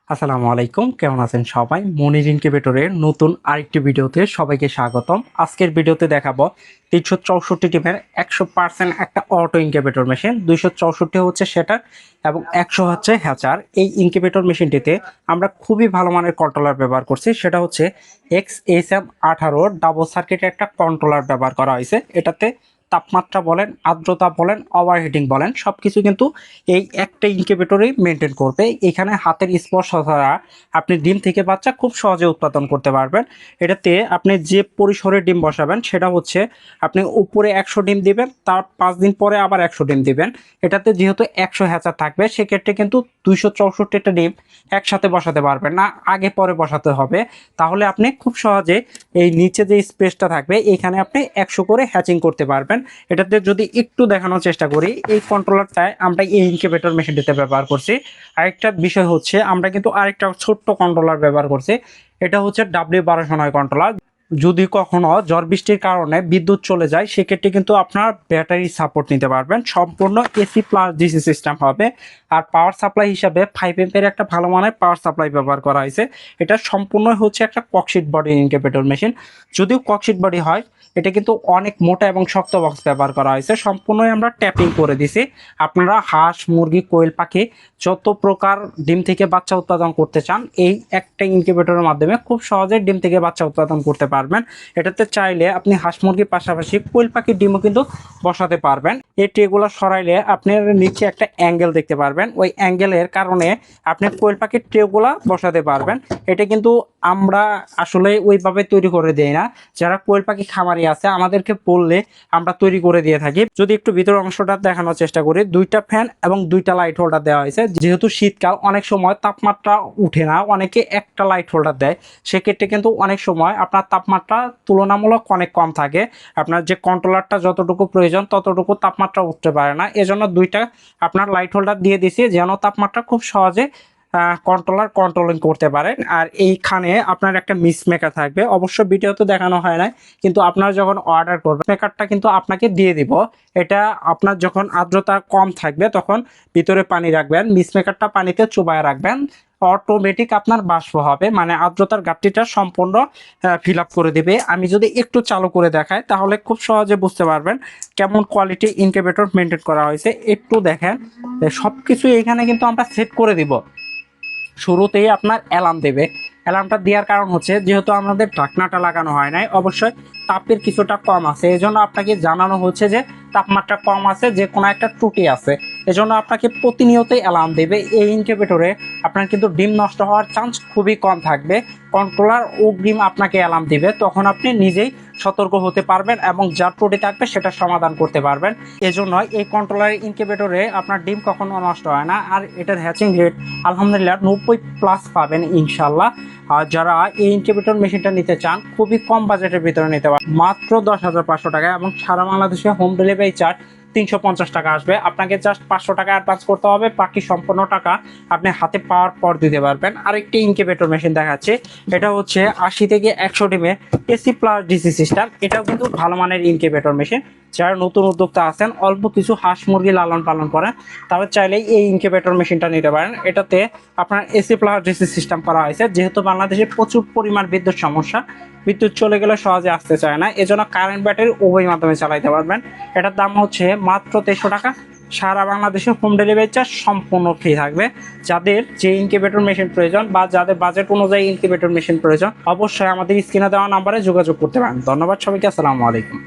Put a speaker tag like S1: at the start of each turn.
S1: আসসালামু আলাইকুম, কেমন আছেন সবাই? মনির ইনকিউবেটরের নতুন আরেকটি ভিডিওতে সবাইকে স্বাগতম। আজকের ভিডিওতে দেখাবো 364 টিমের 100% একটা অটো ইনকিউবেটর মেশিন। 264 হচ্ছে সেটা এবং 100 হচ্ছে হ্যাচার। এই ইনকিউবেটর মেশিনটিতে আমরা খুবই ভালো মানের কন্ট্রোলার ব্যবহার করছি, সেটা হচ্ছে XSM18 ডাবল সার্কিটের একটা কন্ট্রোলার ব্যবহার করা হয়েছে। এটাতে তাপমাত্রা বলেন, আর্দ্রতা বলেন, ওভারহিটিং বলেন, সবকিছু কিন্তু এই একটা ইনকিউবেটরেই মেনটেন করবে। এখানে হাতের স্পর্শ ছাড়া আপনি ডিম থেকে বাচ্চা খুব সহজে উৎপাদন করতে পারবেন। এটাতে আপনি যে পরিসরে ডিম বসাবেন সেটা হচ্ছে আপনি উপরে 100 ডিম দিবেন, তার 5 দিন পরে আবার 100 ডিম দিবেন। এটাতে যেহেতু 100 হ্যাচার থাকবে, সেক্ষেত্রে কিন্তু 264টা ডিম একসাথে বসাতে পারবেন না, আগে পরে বসাতে হবে। তাহলে আপনি খুব সহজে এই নিচে যে স্পেসটা থাকবে এখানে আপনি 100 করে হ্যাচিং করতে পারবেন। এটাতে যদি একটু দেখানোর চেষ্টা করি, এই কন্ট্রোলারটায় আমরা এই ইনকিউবেটর মেশিনটিতে ব্যবহার করছি। আরেকটা বিষয় হচ্ছে আমরা কিন্তু আরেকটা ছোট্ট কন্ট্রোলার ব্যবহার করছি। এটা হচ্ছে W1209 কন্ট্রোলার। যদি কখনো ঝড় বৃষ্টির কারণে বিদ্যুৎ চলে যায়, সেক্ষেত্রে কিন্তু আপনার ব্যাটারি সাপোর্ট নিতে পারবেন। সম্পূর্ণ এসি প্লাস ডিসি সিস্টেম হবে। আর পাওয়ার সাপ্লাই হিসাবে 5 এম্পিয়ার একটা ভালো মানের পাওয়ার সাপ্লাই ব্যবহার করা হয়েছে। এটা সম্পূর্ণ হচ্ছে একটা ককশিট বডি ইনকিউবেটর মেশিন। যদিও ককশিট বডি হয়, এটা কিন্তু অনেক মোটা এবং শক্ত বক্স ব্যবহার করা হয়েছে। সম্পূর্ণই আমরা ট্যাপিং করে দিছি। আপনারা হাঁস, মুরগি, কোয়েল পাখি যত প্রকার ডিম থেকে বাচ্চা উৎপাদন করতে চান, এই একটা ইনকিউবেটরের মাধ্যমে খুব সহজে ডিম থেকে বাচ্চা উৎপাদন করতে পারবেন। এটাতে চাইলে আপনি হাঁস মুরগির পাশাপাশি কোয়েল পাখির ডিমও কিন্তু বসাতে পারবেন। এই ট্রেগুলো সরাইলে আপনি নিচে একটা অ্যাঙ্গেল দেখতে পারবেন। ওই অ্যাঙ্গেলের কারণে আপনি কোয়েল পাখির ট্রেগুলো বসাতে পারবেন। এটা কিন্তু আমরা আসলে ওইভাবে তৈরি করে দেই না। যারা কোয়েল পাখি খামারি আছে আমাদেরকে বললে আমরা তৈরি করে দিয়ে থাকি। যদি একটু ভিতরের অংশটা দেখানোর চেষ্টা করি, 2টা ফ্যান এবং 2টা লাইট হোল্ডার দেওয়া হয়েছে। যেহেতু শীতকাল, অনেক সময় তাপমাত্রা উঠে না, অনেকে একটা লাইট হোল্ডার দেয়, সেক্ষেত্রে কিন্তু অনেক সময় আপনার তাপমাত্রা তুলনামূলক অনেক কম থাকে। আপনার যে কন্ট্রোলারটা যতটুকু প্রয়োজন ততটুকু তাপমাত্রা উঠতে পারে না। এজন্য 2টা আপনার লাইট হোল্ডার দিয়ে দিছি, যেন তাপমাত্রা খুব সহজে কন্ট্রোলার কন্ট্রোলিং করতে পারেন। আর এইখানে আপনার একটা মিস মেকার থাকবে, অবশ্য ভিডিওতে দেখানো হয় না, কিন্তু আপনার যখন অর্ডার করবেন মেকারটা কিন্তু আপনাকে দিয়ে দিব। এটা আপনার যখন আর্দ্রতা কম থাকবে তখন ভিতরে পানি রাখবেন, মিস মেকারটা পানিতে চুবায় রাখবেন, অটোমেটিক আপনার বাষ্প হবে, মানে আর্দ্রতার ঘাটতিটা সম্পূর্ণ ফিল আপ করে দিবে। আমি যদি একটু চালু করে দেখাই তাহলে খুব সহজে বুঝতে পারবেন কেমন কোয়ালিটি ইনকিউবেটর মেনটেন করা হয়েছে। একটু দেখেন, সব কিছু এখানে কিন্তু আমরা সেট করে দিব। শুরুতেই আপনার অ্যালার্ম দেবে। অ্যালার্মটা দেওয়ার কারণ হচ্ছে যেহেতু আমাদের ঢাকনাটা লাগানো হয় নাই, অবশ্যই তাপের কিছুটা কম আছে, এজন্য আপনাকে জানানো হচ্ছে যে তাপমাত্রা কম আছে, যে কোনো একটা ত্রুটি আছে। এজন্য আপনাকে প্রতিনিয়তই অ্যালার্ম দেবে। এই ইনকিউবেটরে আপনার কিন্তু ডিম নষ্ট হওয়ার চান্স খুবই কম থাকবে। কন্ট্রোলার অগ্রিম আপনাকে অ্যালার্ম দিবে, তখন আপনি নিজেই সতর্ক হতে পারবেন এবং যার ত্রুটি থাকবে সেটা সমাধান করতে পারবেন। এজন্য এই কন্ট্রোলার ইনকিউবেটরে আপনার ডিম কখনো নষ্ট হয় না। আর এটার হ্যাচিং রেট আলহামদুলিল্লাহ 90+ পাবেন ইনশাল্লাহ। আর যারা এই ইনকিউবেটর মেশিনটা নিতে চান, খুবই কম বাজেটের ভিতরে নিতে পারেন, মাত্র 10,500 টাকা, এবং সারা বাংলাদেশে হোম ডেলিভারি চার্জ 350 টাকা আসবে। আপনাকে জাস্ট 500 টাকা অ্যাডভান্স করতে হবে, বাকি সম্পূর্ণ টাকা আপনি হাতে পাওয়ার পর দিতে পারবেন। আরেকটি ইনকিউবেটর মেশিন দেখাচ্ছে, এটা হচ্ছে 80 থেকে 100 ডিমের এসি প্লাস ডিসি সিস্টেম। এটাও কিন্তু ভালো মানের ইনকিউবেটর মেশিন। যারা নতুন উদ্যোক্তা আছেন, অল্প কিছু হাঁস মুরগি লালন পালন করেন, তবে চাইলেই এই ইনকিউবেটর মেশিনটা নিতে পারেন। এটাতে আপনার এসি প্লাস ডিসি সিস্টেম করা হয়েছে। যেহেতু বাংলাদেশে প্রচুর পরিমাণ বিদ্যুৎ সমস্যা, বিদ্যুৎ চলে গেলে সহজে আসতে চায় না, এজন্য কারেন্ট ব্যাটারি উভয় মাধ্যমে চালাইতে পারবেন। এটার দাম হচ্ছে মাত্র 1300 টাকা। সারা বাংলাদেশে হোম ডেলিভারি চার্জ সম্পূর্ণ ফ্রি থাকবে। যাদের যে ইনকিউবেটর মেশিন প্রয়োজন বা যাদের বাজেট অনুযায়ী ইনকিউবেটর মেশিন প্রয়োজন, অবশ্যই আমাদের স্ক্রিনে দেওয়া নাম্বারে যোগাযোগ করতে পারেন। ধন্যবাদ সবাইকে, আসসালামু আলাইকুম।